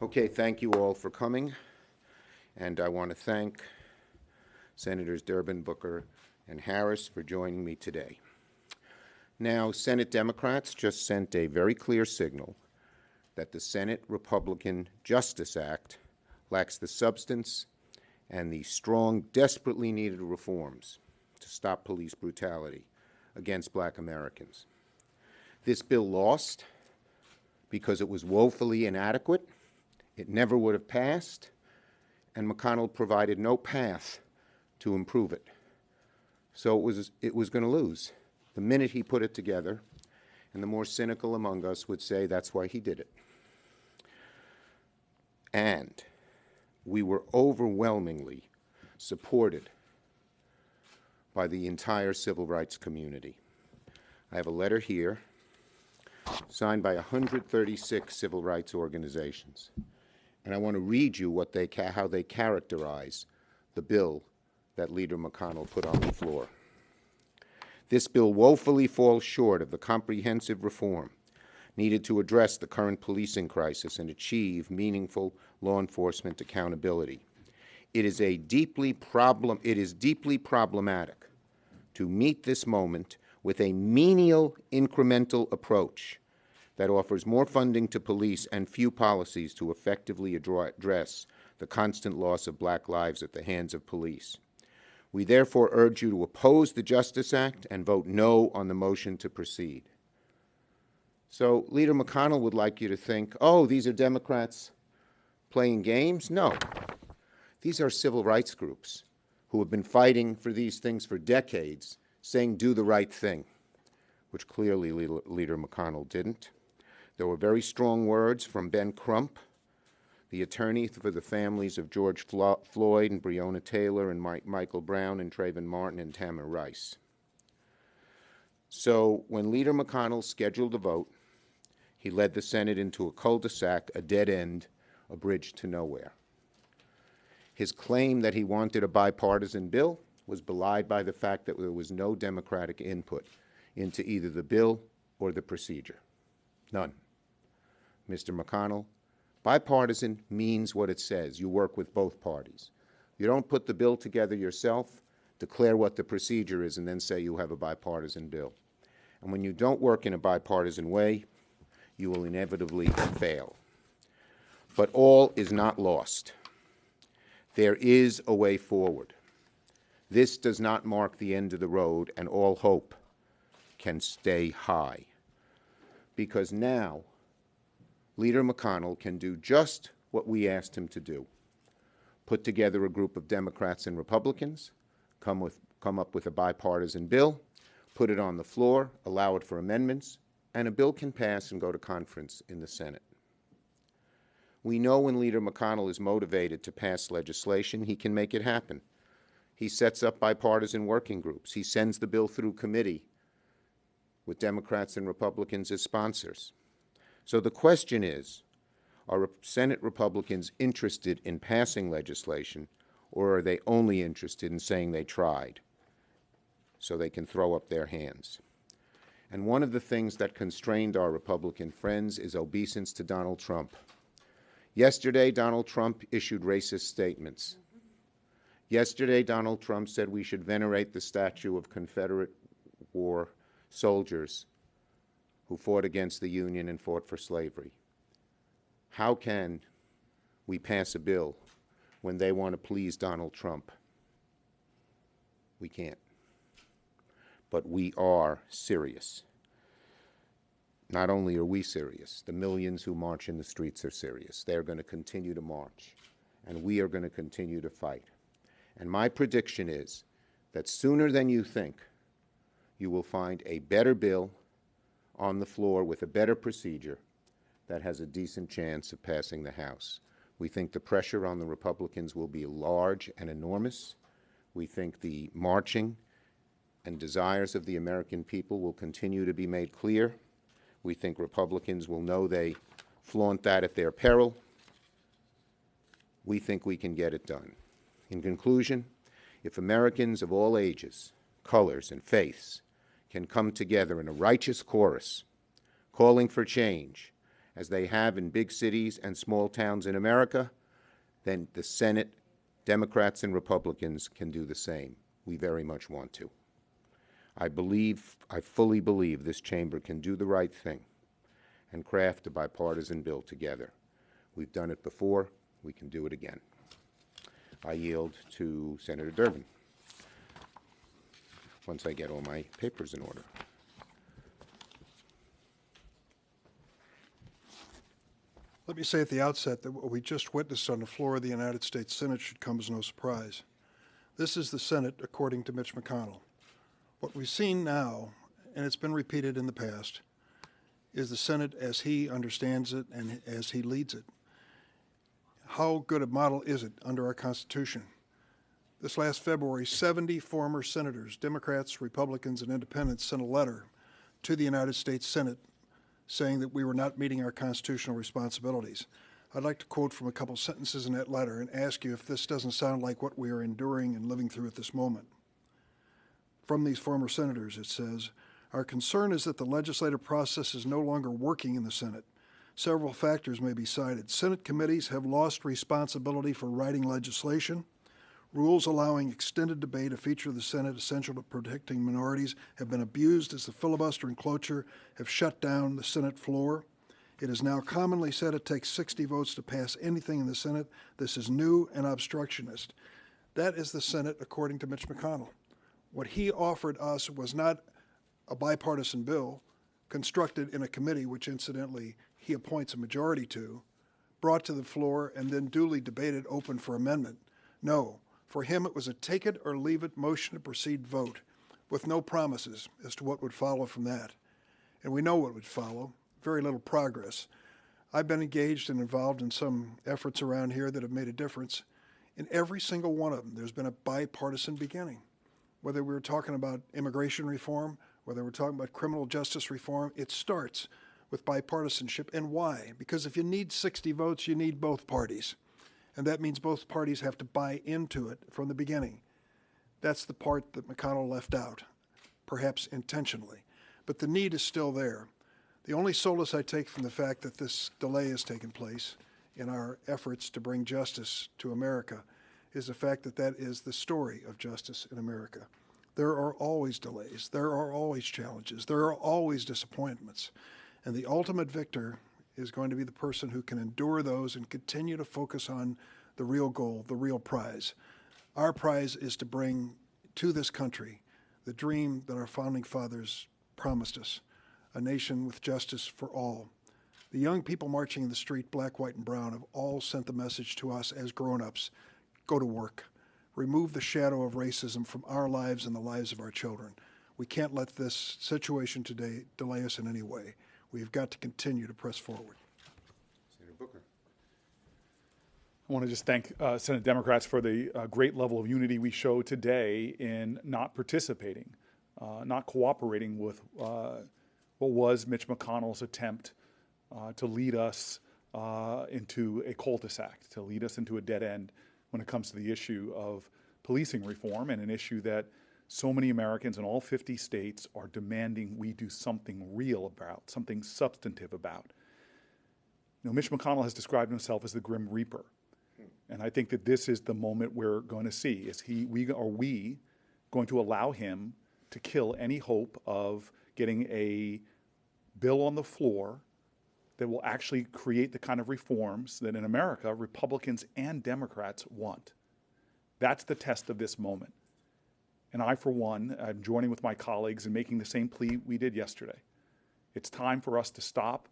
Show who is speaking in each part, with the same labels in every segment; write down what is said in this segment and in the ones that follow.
Speaker 1: Okay, thank you all for coming, and I want to thank Senators Durbin, Booker, and Harris for joining me today. Now, Senate Democrats just sent a very clear signal that the Senate Republican Justice Act lacks the substance and the strong, desperately needed reforms to stop police brutality against black Americans. This bill lost because it was woefully inadequate. It never would have passed, and McConnell provided no path to improve it. So it was going to lose the minute he put it together, and the more cynical among us would say that's why he did it. And we were overwhelmingly supported by the entire civil rights community. I have a letter here signed by 136 civil rights organizations. And I want to read you how they characterize the bill that Leader McConnell put on the floor. This bill woefully falls short of the comprehensive reform needed to address the current policing crisis and achieve meaningful law enforcement accountability. It is deeply problematic to meet this moment with a menial, incremental approach that offers more funding to police and few policies to effectively address the constant loss of black lives at the hands of police. We therefore urge you to oppose the Justice Act and vote no on the motion to proceed. So Leader McConnell would like you to think, oh, these are Democrats playing games? No. These are civil rights groups who have been fighting for these things for decades, saying do the right thing, which clearly Leader McConnell didn't. There were very strong words from Ben Crump, the attorney for the families of George Floyd and Breonna Taylor and Michael Brown and Trayvon Martin and Tamir Rice. So when Leader McConnell scheduled a vote, he led the Senate into a cul-de-sac, a dead end, a bridge to nowhere. His claim that he wanted a bipartisan bill was belied by the fact that there was no Democratic input into either the bill or the procedure. None. Mr. McConnell, bipartisan means what it says. You work with both parties. You don't put the bill together yourself, declare what the procedure is, and then say you have a bipartisan bill. And when you don't work in a bipartisan way, you will inevitably fail. But all is not lost. There is a way forward. This does not mark the end of the road, and all hope can stay high. Because now, Leader McConnell can do just what we asked him to do. Put together a group of Democrats and Republicans, come up with a bipartisan bill, put it on the floor, allow it for amendments, and a bill can pass and go to conference in the Senate. We know when Leader McConnell is motivated to pass legislation, he can make it happen. He sets up bipartisan working groups. He sends the bill through committee with Democrats and Republicans as sponsors. So the question is, are Senate Republicans interested in passing legislation, or are they only interested in saying they tried so they can throw up their hands? And one of the things that constrained our Republican friends is obeisance to Donald Trump. Yesterday, Donald Trump issued racist statements. Yesterday, Donald Trump said we should venerate the statue of Confederate war soldiers who fought against the Union and fought for slavery. How can we pass a bill when they want to please Donald Trump? We can't. But we are serious. Not only are we serious, the millions who march in the streets are serious. They're going to continue to march, and we are going to continue to fight. And my prediction is that sooner than you think, you will find a better bill on the floor with a better procedure that has a decent chance of passing the House. We think the pressure on the Republicans will be large and enormous. We think the marching and desires of the American people will continue to be made clear. We think Republicans will know they flaunt that at their peril. We think we can get it done. In conclusion, if Americans of all ages, colors, and faiths can come together in a righteous chorus, calling for change as they have in big cities and small towns in America, then the Senate, Democrats and Republicans, can do the same. We very much want to. I fully believe this chamber can do the right thing and craft a bipartisan bill together. We've done it before. We can do it again. I yield to Senator Durbin once I get all my papers in order.
Speaker 2: Let me say at the outset that what we just witnessed on the floor of the United States Senate should come as no surprise. This is the Senate according to Mitch McConnell. What we've seen now, and it's been repeated in the past, is the Senate as he understands it and as he leads it. How good a model is it under our Constitution? This last February, 70 former senators, Democrats, Republicans, and independents, sent a letter to the United States Senate saying that we were not meeting our constitutional responsibilities. I'd like to quote from a couple sentences in that letter and ask you if this doesn't sound like what we are enduring and living through at this moment. From these former senators, it says, "Our concern is that the legislative process is no longer working in the Senate. Several factors may be cited. Senate committees have lost responsibility for writing legislation. Rules allowing extended debate, a feature of the Senate essential to protecting minorities, have been abused as the filibuster and cloture have shut down the Senate floor. It is now commonly said it takes 60 votes to pass anything in the Senate. This is new and obstructionist." That is the Senate according to Mitch McConnell. What he offered us was not a bipartisan bill constructed in a committee, which incidentally he appoints a majority to, brought to the floor and then duly debated open for amendment. No, for him it was a take it or leave it motion to proceed vote with no promises as to what would follow from that. And we know what would follow, very little progress. I've been engaged and involved in some efforts around here that have made a difference. In every single one of them, there's been a bipartisan beginning. Whether we were talking about immigration reform, whether we're talking about criminal justice reform, it starts with bipartisanship. And why? Because if you need 60 votes, you need both parties. And that means both parties have to buy into it from the beginning. That's the part that McConnell left out, perhaps intentionally. But the need is still there. The only solace I take from the fact that this delay has taken place in our efforts to bring justice to America is the fact that that is the story of justice in America. There are always delays. There are always challenges. There are always disappointments. And the ultimate victor is going to be the person who can endure those and continue to focus on the real goal, the real prize. Our prize is to bring to this country the dream that our founding fathers promised us, a nation with justice for all. The young people marching in the street, black, white, and brown, have all sent the message to us as grown-ups: go to work. Remove the shadow of racism from our lives and the lives of our children. We can't let this situation today delay us in any way. We've got to continue to press forward.
Speaker 1: Senator Booker.
Speaker 3: I want to just thank Senate Democrats for the great level of unity we show today in not participating, not cooperating with what was Mitch McConnell's attempt to lead us into a cul-de-sac, to lead us into a dead end when it comes to the issue of policing reform, and an issue that so many Americans in all 50 states are demanding we do something real about, something substantive about. You know, Mitch McConnell has described himself as the Grim Reaper. And I think that this is the moment we're going to see. Are we going to allow him to kill any hope of getting a bill on the floor that will actually create the kind of reforms that in America Republicans and Democrats want? That's the test of this moment. And I, for one, am joining with my colleagues in making the same plea we did yesterday. It's time for us to stop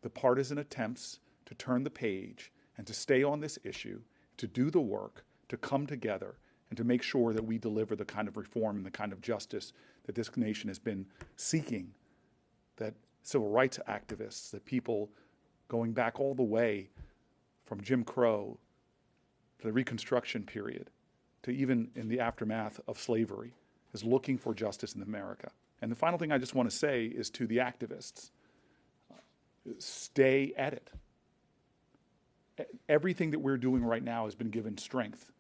Speaker 3: the partisan attempts to turn the page and to stay on this issue, to do the work, to come together, and to make sure that we deliver the kind of reform and the kind of justice that this nation has been seeking, that civil rights activists, that people going back all the way from Jim Crow to the Reconstruction period, to even in the aftermath of slavery, is looking for justice in America. And the final thing I just want to say is to the activists, stay at it. Everything that we're doing right now has been given strength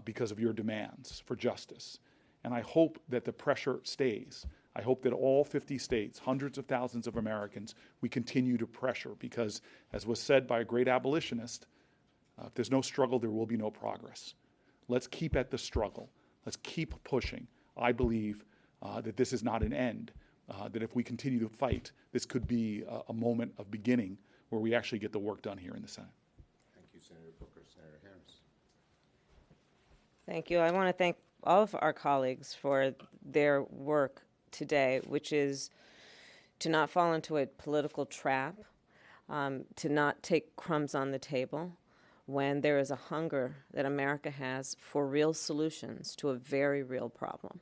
Speaker 3: because of your demands for justice. And I hope that the pressure stays. I hope that all 50 states, hundreds of thousands of Americans, we continue to pressure because, as was said by a great abolitionist, if there's no struggle, there will be no progress. Let's keep at the struggle. Let's keep pushing. I believe that this is not an end, that if we continue to fight, this could be a moment of beginning where we actually get the work done here in the Senate.
Speaker 1: Thank you, Senator Booker. Senator Harris.
Speaker 4: Thank you. I want to thank all of our colleagues for their work today, which is to not fall into a political trap, to not take crumbs on the table when there is a hunger that America has for real solutions to a very real problem.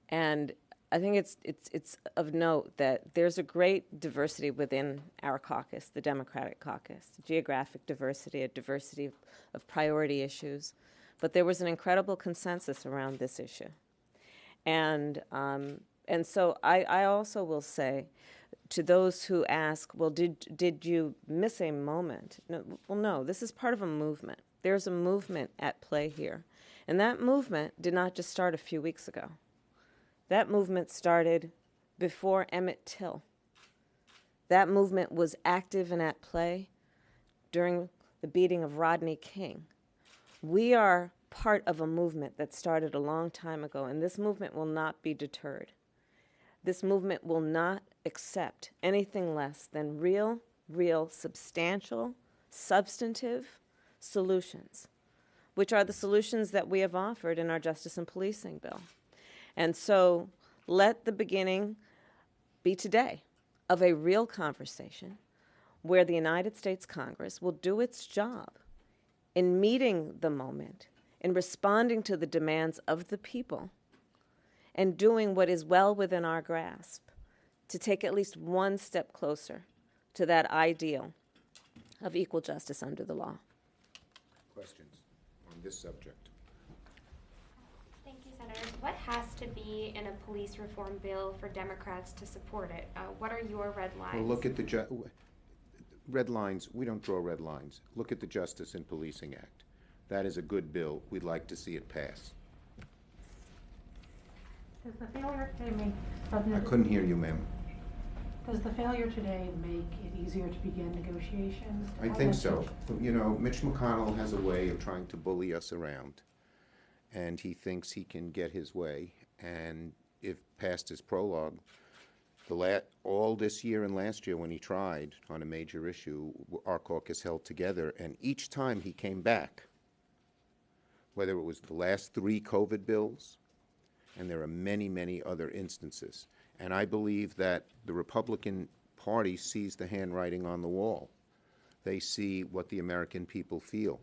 Speaker 4: And I think it's of note that there's a great diversity within our caucus, the Democratic caucus, geographic diversity, a diversity of priority issues. But there was an incredible consensus around this issue. And so I also will say to those who ask, well, did you miss a moment? No, well, no, this is part of a movement. There's a movement at play here. And that movement did not just start a few weeks ago. That movement started before Emmett Till. That movement was active and at play during the beating of Rodney King. We are part of a movement that started a long time ago, and this movement will not be deterred. This movement will not accept anything less than real, substantial, substantive solutions, which are the solutions that we have offered in our Justice and Policing bill. And so let the beginning be today of a real conversation where the United States Congress will do its job in meeting the moment, in responding to the demands of the people, and doing what is well within our grasp to take at least one step closer to that ideal of equal justice under the law.
Speaker 1: Questions on this subject?
Speaker 5: Thank you, Senator. What has to be in a police reform bill for Democrats to support it? What are your red lines?
Speaker 1: Well, look at the red lines. We don't draw red lines. Look at the Justice and Policing Act. That is a good bill. We'd like to see it pass.
Speaker 6: Does the failure today
Speaker 1: I couldn't hear you, ma'am.
Speaker 6: Does the failure today make it easier to begin negotiations?
Speaker 1: I think so. You know, Mitch McConnell has a way of trying to bully us around, and he thinks he can get his way. And if past his prologue, all this year and last year when he tried on a major issue, our caucus held together, and each time he came back, whether it was the last 3 COVID bills, and there are many, many other instances. And I believe that the Republican Party sees the handwriting on the wall. They see what the American people feel.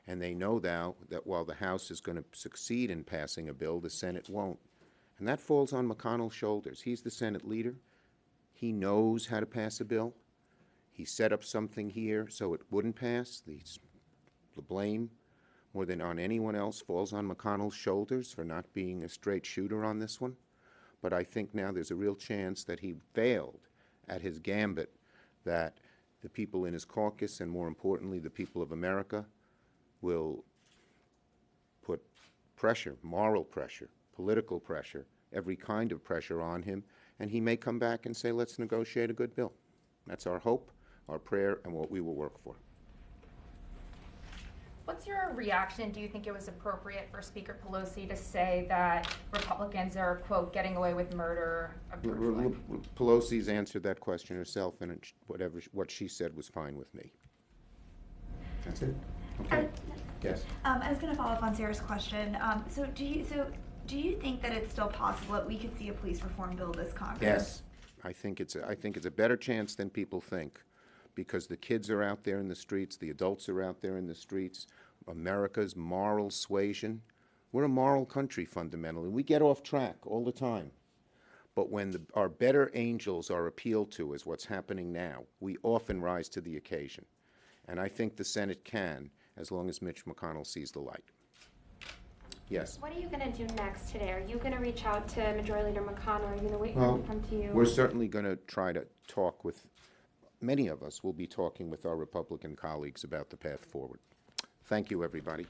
Speaker 1: And they know now that while the House is going to succeed in passing a bill, the Senate won't. And that falls on McConnell's shoulders. He's the Senate leader. He knows how to pass a bill. He set up something here so it wouldn't pass. The blame, more than on anyone else, falls on McConnell's shoulders for not being a straight shooter on this one. But I think now there's a real chance that he failed at his gambit, that the people in his caucus, and more importantly, the people of America, will put pressure, moral pressure, political pressure, every kind of pressure on him, and he may come back and say, let's negotiate a good bill. That's our hope, our prayer, and what we will work for.
Speaker 7: What's your reaction? Do you think it was appropriate for Speaker Pelosi to say that Republicans are, quote, getting away with murder?
Speaker 1: Pelosi's answered that question herself, and what she said was fine with me. That's it. Okay. Yes.
Speaker 8: I was going to follow up on Sarah's question. So do you think that it's still possible that we could see a police reform bill this Congress?
Speaker 1: Yes. I think it's a better chance than people think, because the kids are out there in the streets, the adults are out there in the streets, America's moral suasion. We're a moral country fundamentally. We get off track all the time. But when our better angels are appealed to, as what's happening now, we often rise to the occasion. And I think the Senate can, as long as Mitch McConnell sees the light. Yes.
Speaker 5: What are you going to do next today? Are you going to reach out to Majority Leader McConnell? Are you going to wait for him to come to you?
Speaker 1: We're certainly going to try to talk with, many of us will be talking with our Republican colleagues about the path forward. Thank you, everybody.